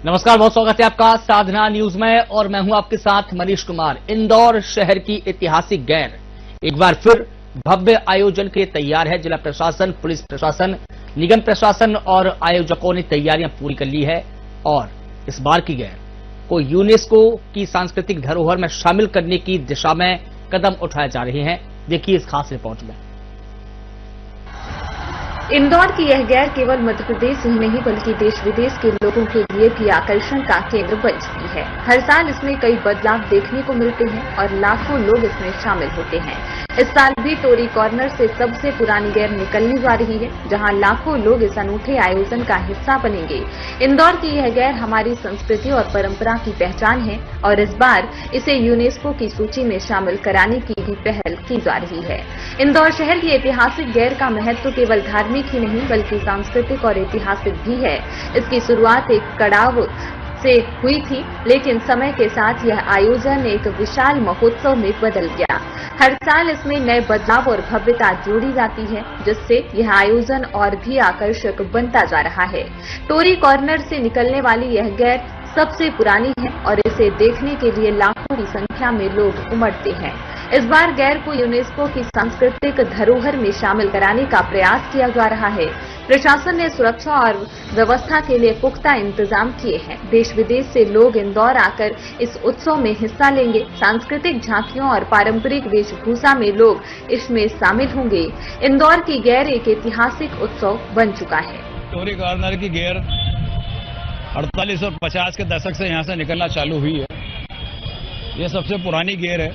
नमस्कार, बहुत स्वागत है आपका साधना न्यूज में और मैं हूं आपके साथ मनीष कुमार। इंदौर शहर की ऐतिहासिक गैर एक बार फिर भव्य आयोजन के लिए तैयार है। जिला प्रशासन, पुलिस प्रशासन, निगम प्रशासन और आयोजकों ने तैयारियां पूरी कर ली है और इस बार की गैर को यूनेस्को की सांस्कृतिक धरोहर में शामिल करने की दिशा में कदम उठाए जा रहे हैं। देखिए इस खास रिपोर्ट में। इंदौर की यह गैर केवल मध्य प्रदेश ही नहीं बल्कि देश विदेश के लोगों के लिए भी आकर्षण का केंद्र बन चुकी है। हर साल इसमें कई बदलाव देखने को मिलते हैं और लाखों लोग इसमें शामिल होते हैं। इस साल भी टोरी कॉर्नर से सबसे पुरानी गैर निकलने जा रही है, जहां लाखों लोग इस अनूठे आयोजन का हिस्सा बनेंगे। इंदौर की यह गैर हमारी संस्कृति और परंपरा की पहचान है और इस बार इसे यूनेस्को की सूची में शामिल कराने की भी पहल की जा रही है। इंदौर शहर की ऐतिहासिक गैर का महत्व केवल धार्मिक ही नहीं बल्कि सांस्कृतिक और ऐतिहासिक भी है। इसकी शुरुआत एक कड़ाव से हुई थी, लेकिन समय के साथ यह आयोजन एक विशाल महोत्सव में बदल गया। हर साल इसमें नए बदलाव और भव्यता जोड़ी जाती है, जिससे यह आयोजन और भी आकर्षक बनता जा रहा है। टोरी कॉर्नर से निकलने वाली यह गैर सबसे पुरानी है और इसे देखने के लिए लाखों की संख्या में लोग उमड़ते हैं। इस बार गैर को यूनेस्को की सांस्कृतिक धरोहर में शामिल कराने का प्रयास किया जा रहा है। प्रशासन ने सुरक्षा और व्यवस्था के लिए पुख्ता इंतजाम किए हैं। देश विदेश से लोग इंदौर आकर इस उत्सव में हिस्सा लेंगे। सांस्कृतिक झांकियों और पारंपरिक वेशभूषा में लोग इसमें शामिल होंगे। इंदौर की गैर एक ऐतिहासिक उत्सव बन चुका है। टोरी कॉर्नर की गैर 48 और 50 के दशक से यहाँ से निकलना चालू हुई है। ये सबसे पुरानी गैर है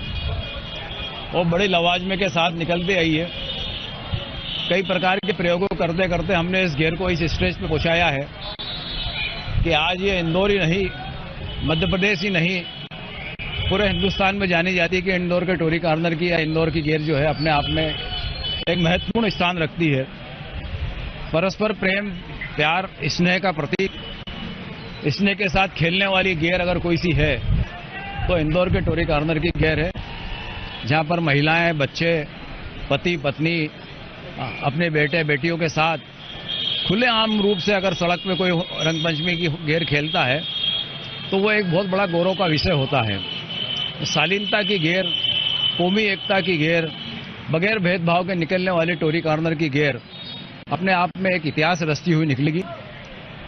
और बड़ी लवाजमे के साथ निकलती आई है। कई प्रकार के प्रयोगों करते करते हमने इस गैर को इस स्टेज पे पहुंचाया है कि आज ये इंदौर ही नहीं, मध्य प्रदेश ही नहीं, पूरे हिंदुस्तान में जानी जाती है कि इंदौर के टोरी कॉर्नर की या इंदौर की गैर जो है अपने आप में एक महत्वपूर्ण स्थान रखती है। परस्पर प्रेम, प्यार, स्नेह का प्रतीक, स्नेह के साथ खेलने वाली गैर अगर कोई सी है तो इंदौर के टोरी कॉर्नर की गैर है, जहां पर महिलाएं, बच्चे, पति पत्नी अपने बेटे बेटियों के साथ खुलेआम रूप से अगर सड़क पे कोई रंगपंचमी की गैर खेलता है तो वो एक बहुत बड़ा गौरव का विषय होता है। शालीनता की गैर, कौमी एकता की गैर, बगैर भेदभाव के निकलने वाली टोरी कॉर्नर की गैर अपने आप में एक इतिहास रचती हुई निकलेगी।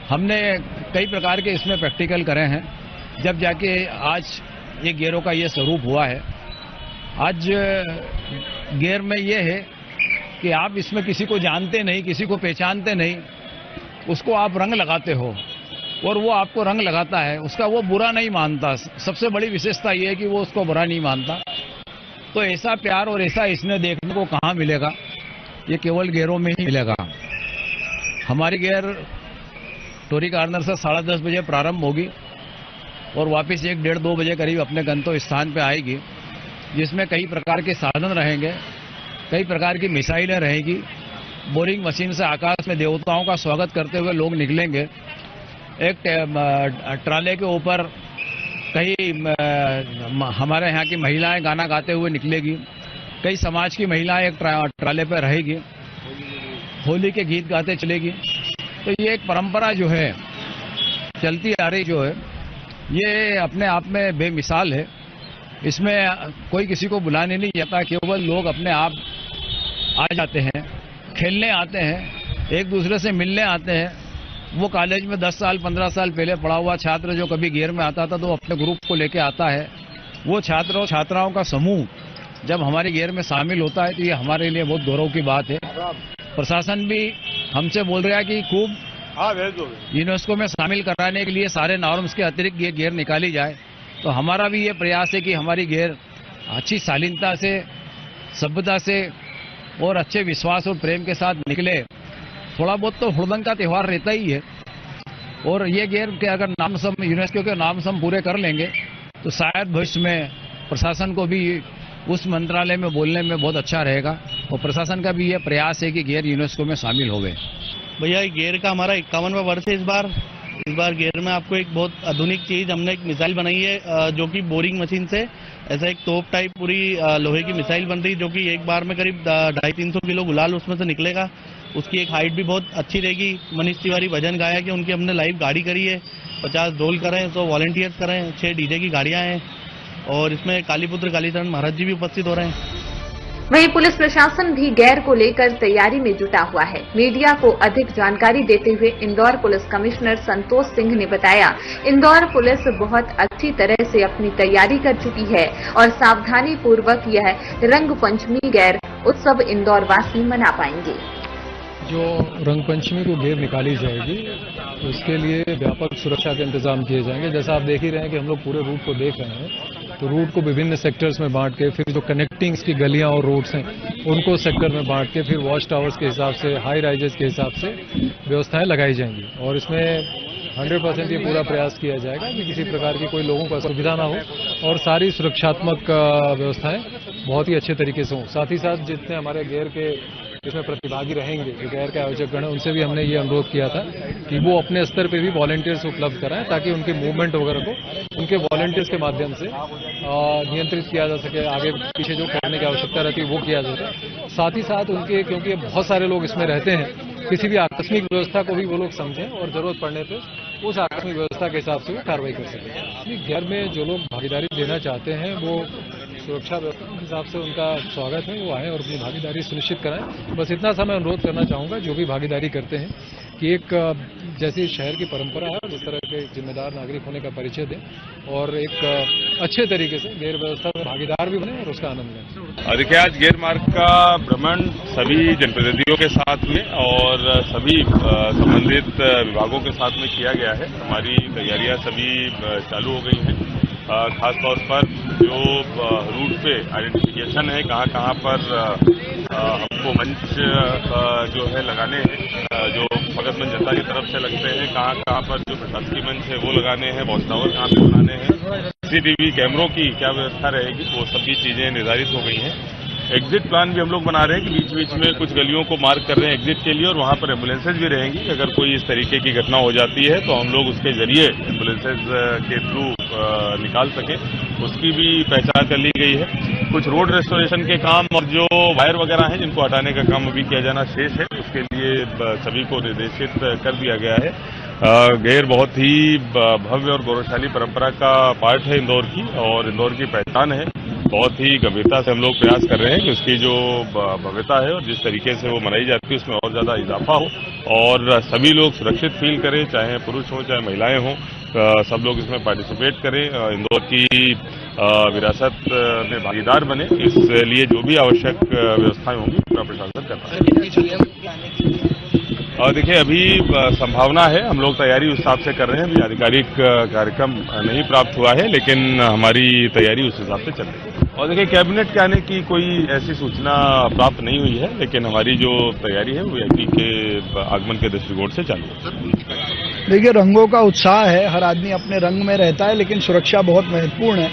हमने कई प्रकार के इसमें प्रैक्टिकल करे हैं, जब जाके आज ये गैरों का ये स्वरूप हुआ है। आज गैर में ये है कि आप इसमें किसी को जानते नहीं, किसी को पहचानते नहीं, उसको आप रंग लगाते हो और वो आपको रंग लगाता है, उसका वो बुरा नहीं मानता। सबसे बड़ी विशेषता ये है कि वो उसको बुरा नहीं मानता। तो ऐसा प्यार और ऐसा इसने देखने को कहाँ मिलेगा? ये केवल गैरों में ही मिलेगा। हमारी गैर टोरी कॉर्नर से 10:30 बजे प्रारंभ होगी और वापस 1, 1:30, 2 बजे करीब अपने गंतव्य स्थान पे आएगी, जिसमें कई प्रकार के साधन रहेंगे, कई प्रकार की मिसाइलें रहेगी। बोरिंग मशीन से आकाश में देवताओं का स्वागत करते हुए लोग निकलेंगे। एक ट्राले के ऊपर कई हमारे यहाँ की महिलाएं गाना गाते हुए निकलेगी। कई समाज की महिलाएं एक ट्राले पर रहेगी, होली के गीत गाते चलेगी। तो ये एक परंपरा जो है चलती आ रही जो है, ये अपने आप में बेमिसाल है। इसमें कोई किसी को बुलाने नहीं जाता, केवल लोग अपने आप आ जाते हैं, खेलने आते हैं, एक दूसरे से मिलने आते हैं। वो कॉलेज में 10 साल 15 साल पहले पढ़ा हुआ छात्र जो कभी गैर में आता था तो अपने ग्रुप को लेके आता है। वो छात्र और छात्राओं का समूह जब हमारी गैर में शामिल होता है तो ये हमारे लिए बहुत गौरव की बात है। प्रशासन भी हमसे बोल रहा है कि खूब यूनेस्को में शामिल कराने के लिए सारे नॉर्म्स के अतिरिक्त ये गैर निकाली जाए। तो हमारा भी ये प्रयास है कि हमारी गैर अच्छी शालीनता से, सभ्यता से और अच्छे विश्वास और प्रेम के साथ निकले। थोड़ा बहुत तो हुड़दंग का त्यौहार रहता ही है और ये गैर के अगर नाम सम यूनेस्को के नाम सम पूरे कर लेंगे तो शायद भविष्य में प्रशासन को भी उस मंत्रालय में बोलने में बहुत अच्छा रहेगा और प्रशासन का भी ये प्रयास है कि गैर यूनेस्को में शामिल हो गए। भैया गैर का हमारा 51वां वर्ष है इस बार गैर में आपको एक बहुत आधुनिक चीज हमने एक मिसाइल बनाई है, जो कि बोरिंग मशीन से ऐसा एक तोप टाइप पूरी लोहे की मिसाइल बन रही है, जो कि एक बार में करीब 250-300 किलो गुलाल उसमें से निकलेगा। उसकी एक हाइट भी बहुत अच्छी रहेगी। मनीष तिवारी भजन गाया कि उनकी हमने लाइव गाड़ी करी है 50 ढोल करें, 100 वॉलंटियर्स करें, 6 डीजे की गाड़ियां हैं और इसमें कालीपुत्र कालीचरण महाराज जी भी उपस्थित हो रहे हैं। वहीं पुलिस प्रशासन भी गैर को लेकर तैयारी में जुटा हुआ है। मीडिया को अधिक जानकारी देते हुए इंदौर पुलिस कमिश्नर संतोष सिंह ने बताया, इंदौर पुलिस बहुत अच्छी तरह से अपनी तैयारी कर चुकी है और सावधानी पूर्वक यह रंग पंचमी गैर उत्सव इंदौर वासी मना पाएंगे। जो रंगपंचमी को गैर निकाली जाएगी उसके लिए व्यापक सुरक्षा के इंतजाम किए जाएंगे। जैसा आप देख ही रहे हैं कि हम लोग पूरे रूट को देख रहे हैं, तो रूट को विभिन्न सेक्टर्स में बांट के, फिर जो कनेक्टिंग्स की गलियां और रोड्स हैं उनको सेक्टर में बांट के, फिर वॉच टावर्स के हिसाब से, हाई राइजेस के हिसाब से व्यवस्थाएं लगाई जाएंगी। और इसमें 100% ये पूरा प्रयास किया जाएगा कि किसी प्रकार की कोई लोगों को असुविधा ना हो और सारी सुरक्षात्मक व्यवस्थाएं बहुत ही अच्छे तरीके से हों। साथ ही साथ जितने हमारे गैर के इसमें प्रतिभागी रहेंगे, जो गैर के आयोजक गण हैं, उनसे भी हमने ये अनुरोध किया था कि वो अपने स्तर पे भी वॉलंटियर्स उपलब्ध कराएं ताकि उनके मूवमेंट वगैरह को उनके वॉलंटियर्स के माध्यम से नियंत्रित किया जा सके, आगे पीछे जो करने की आवश्यकता रहती है वो किया जा सके। साथ ही साथ उनके, क्योंकि बहुत सारे लोग इसमें रहते हैं, किसी भी आकस्मिक व्यवस्था को भी वो लोग समझें और जरूरत पड़ने पर उस आकस्मिक व्यवस्था के हिसाब से भी कार्रवाई कर सकें। गैर में जो लोग भागीदारी देना चाहते हैं वो सुरक्षा व्यवस्था के हिसाब से उनका स्वागत है, वो आए और अपनी भागीदारी सुनिश्चित कराएं। बस इतना सा मैं अनुरोध करना चाहूंगा जो भी भागीदारी करते हैं कि एक जैसी शहर की परंपरा है जिस तरह के जिम्मेदार नागरिक होने का परिचय दें और एक अच्छे तरीके से गैर व्यवस्था में भागीदार भी बने और उसका आनंद लें। देखिए, आज गैर मार्ग का भ्रमण सभी जनप्रतिनिधियों के साथ में और सभी संबंधित विभागों के साथ में किया गया है। हमारी तैयारियां सभी चालू हो गई हैं। खास तौर पर जो रूट पे आइडेंटिफिकेशन है, कहाँ कहाँ पर हमको मंच जो है लगाने हैं, जो भगतमंद जनता की तरफ से लगते हैं, कहाँ कहाँ पर जो प्रशासकीय मंच है वो लगाने हैं, वॉच टावर कहाँ पे बनाने हैं, सीसीटीवी कैमरों की क्या व्यवस्था रहेगी, वो सभी चीजें निर्धारित हो गई हैं। एग्जिट प्लान भी हम लोग बना रहे हैं कि बीच बीच में कुछ गलियों को मार्क कर रहे हैं एग्जिट के लिए और वहां पर एम्बुलेंसेज भी रहेंगी। अगर कोई इस तरीके की घटना हो जाती है तो हम लोग उसके जरिए एम्बुलेंसेज के थ्रू निकाल सके, उसकी भी पहचान कर ली गई है। कुछ रोड रेस्टोरेशन के काम और जो वायर वगैरह हैं जिनको हटाने का काम अभी किया जाना शेष है, उसके लिए सभी को निर्देशित कर दिया गया है। गैर बहुत ही भव्य और गौरवशाली परंपरा का पार्ट है इंदौर की, और इंदौर की पहचान है। बहुत ही गंभीरता से हम लोग प्रयास कर रहे हैं कि उसकी जो भव्यता है और जिस तरीके से वो मनाई जाती है उसमें और ज्यादा इजाफा हो और सभी लोग सुरक्षित फील करें, चाहे पुरुष हों चाहे महिलाएं हों, सब लोग इसमें पार्टिसिपेट करें, इंदौर की विरासत में भागीदार बने। इसलिए जो भी आवश्यक व्यवस्थाएं होंगी पूरा प्रशासन करना है। और देखिए, अभी संभावना है, हम लोग तैयारी उस हिसाब से कर रहे हैं। अभी आधिकारिक कार्यक्रम नहीं प्राप्त हुआ है, लेकिन हमारी तैयारी उस हिसाब से चल रही है। और देखिए, कैबिनेट के आने की कोई ऐसी सूचना प्राप्त नहीं हुई है, लेकिन हमारी जो तैयारी है वो वीआईपी के आगमन के दृष्टिकोण से चालू है। देखिए, रंगों का उत्साह है, हर आदमी अपने रंग में रहता है, लेकिन सुरक्षा बहुत महत्वपूर्ण है।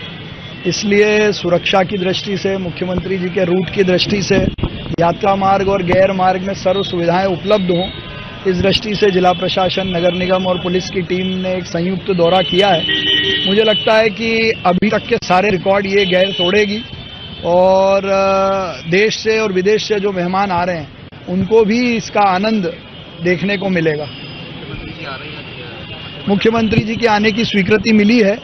इसलिए सुरक्षा की दृष्टि से, मुख्यमंत्री जी के रूट की दृष्टि से, यात्रा मार्ग और गैर मार्ग में सर्व सुविधाएं उपलब्ध हों, इस दृष्टि से जिला प्रशासन, नगर निगम और पुलिस की टीम ने एक संयुक्त दौरा किया है। मुझे लगता है कि अभी तक के सारे रिकॉर्ड ये गैर तोड़ेगी और देश से और विदेश से जो मेहमान आ रहे हैं उनको भी इसका आनंद देखने को मिलेगा। मुख्यमंत्री जी के आने की स्वीकृति मिली है,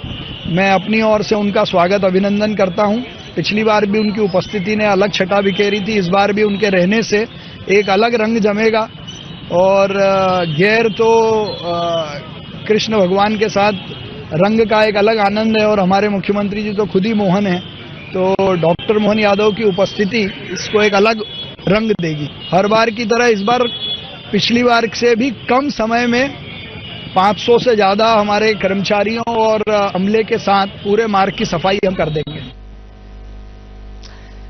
मैं अपनी ओर से उनका स्वागत, अभिनंदन करता हूं। पिछली बार भी उनकी उपस्थिति ने अलग छटा बिखेरी थी, इस बार भी उनके रहने से एक अलग रंग जमेगा और गैर तो कृष्ण भगवान के साथ रंग का एक अलग आनंद है और हमारे मुख्यमंत्री जी तो खुद ही मोहन है, तो डॉक्टर मोहन यादव की उपस्थिति इसको एक अलग रंग देगी। हर बार की तरह इस बार पिछली बार से भी कम समय में 500 से ज्यादा हमारे कर्मचारियों और अमले के साथ पूरे मार्ग की सफाई हम कर देंगे।